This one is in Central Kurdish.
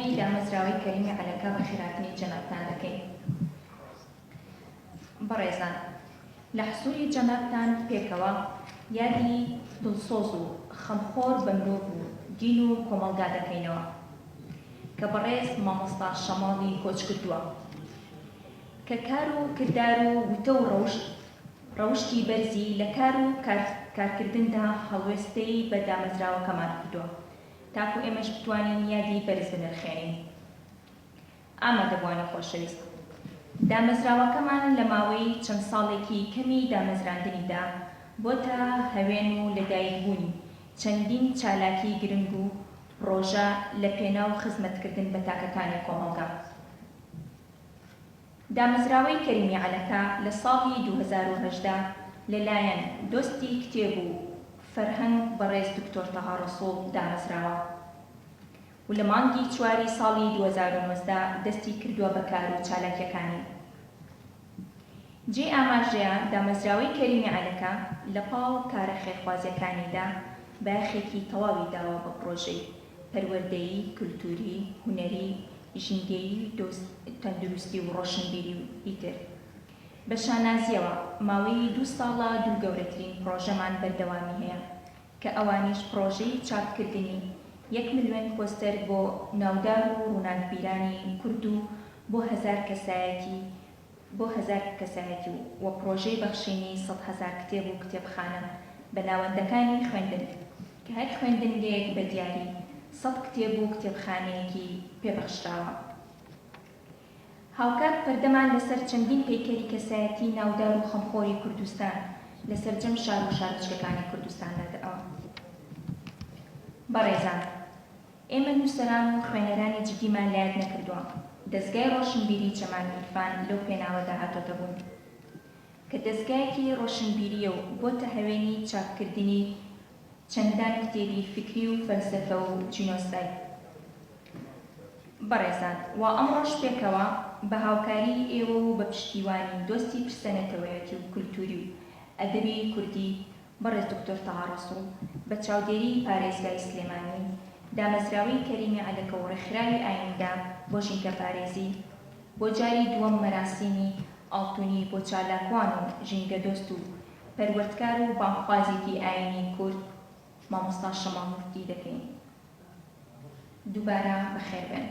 یادی دامەزراوەی کەریمی عەلەکە بە خێراتنی جەنابتان دەکەین. بەڕێزان، لە حسووری جەنابتان پێکەوە یادی دڵسۆز و خەمخۆر بە مرۆڤ و دین و کۆمەڵگا دەکەینەوە کە بەڕێز مامۆستا شەماڵی کۆچ کردووە کە کار و کردار و وتە و ڕەوشتی بەرزی لە کار و کارکردندا هەڵوێستەی بە دامەزراوەکەمان کردووە تاکو ئێمەش بتوانین یادی بەرز بنرخێنین. ئامادەبوانە خۆشەویست، دامەزراوەکەمان لە ماوەی چەند ساڵێکی کەمی دامەزراندنیدا بۆتە هەوێن و لەدایکبوونی چەندین چالاکی گرنگ و ڕۆژە لە پێناو خزمەتکردن بە تاکەکانی کۆمەڵگا. دامەزراوەی کەریمی عەلەکە لە ساڵی 2018 لەلایەن دۆستی کتێب و فەرهەنگ بەڕێز دکتۆر تەها ڕەسوڵ دامەزراوە و لە مانگی چواری ساڵی 2019 دەستی کردووە بە کار و چالاکیەکانی. جێ ئاماژەیە دامەزراوەی کەریمی عەلەکە لە پاڵ کارە خێرخوازیەکانیدا باخێکی تەواوی داوە بە پرۆژەی پەروەردەیی کولتوری، هونەری، ژینگەیی، تەندروستی و ڕۆشنبیری و ئیتر. بە شانازیەوە ماوەی 2 ساڵە دوو گەورەترین پرۆژەمان بەردەوامی هەیە کە ئەوانیش پرۆژەی چاپکردنی 1 ملیۆن پۆستەر بۆ ناودار و ڕووناکبیرانی کورد و بۆ 1000 کەسایەتی و پرۆژەی بەخشینی 100,000 کتێب و کتێبخانە بە ناوەندەکانی خوێندن کە هەر خوێندنگەیەک بە دیاری 100 کتێب و کتێبخانەیەکی پێبەخشراوە. هاوکات پەردەمان لەسەر چەندین پەیکەری کەسایەتی ناودار و خەمخۆری کوردستان لە سەرجەم شار و شارچکەکانی کوردستاندا داوە. بەڕێزان، ئێمە نووسەران و خوێنەرانی جدیمان لایەت نەکردووە دەستگای ڕۆشنبیری چەمان عیرفان لەو پێناوەدا هاتۆتە بوون کە دەستگایەکی ڕۆشنبیریە و بۆتە هەوێنی چاپکردنی چەندان کتێبی فکری و فەلسەفە و جینۆسایت. بەڕێزان، وا ئەمڕۆژ پێکەوە بە هاوکاری ئێوە و بە پشتیوانی دۆستی پرسەنەتەوەیەتی و کولتوری و ئەدەبی کوردی بەڕێز دکتۆر تەها ڕەسوڵ بە چاودێری پارێزگای سلێمانی دامەزراوەی کەریمی عەلەکە و ڕێکخراوی ئایندا بۆ ژینگە پارێزی بۆ جاری دووەم مەراسیمی ئاڵتوونی بۆ چالاکوان و ژینگە دۆست و پەروەردکار و بانگخوازێکی ئاینی کورد مامۆستا شەماڵ موفتی دەکەین. دووبارە بەخێربێن.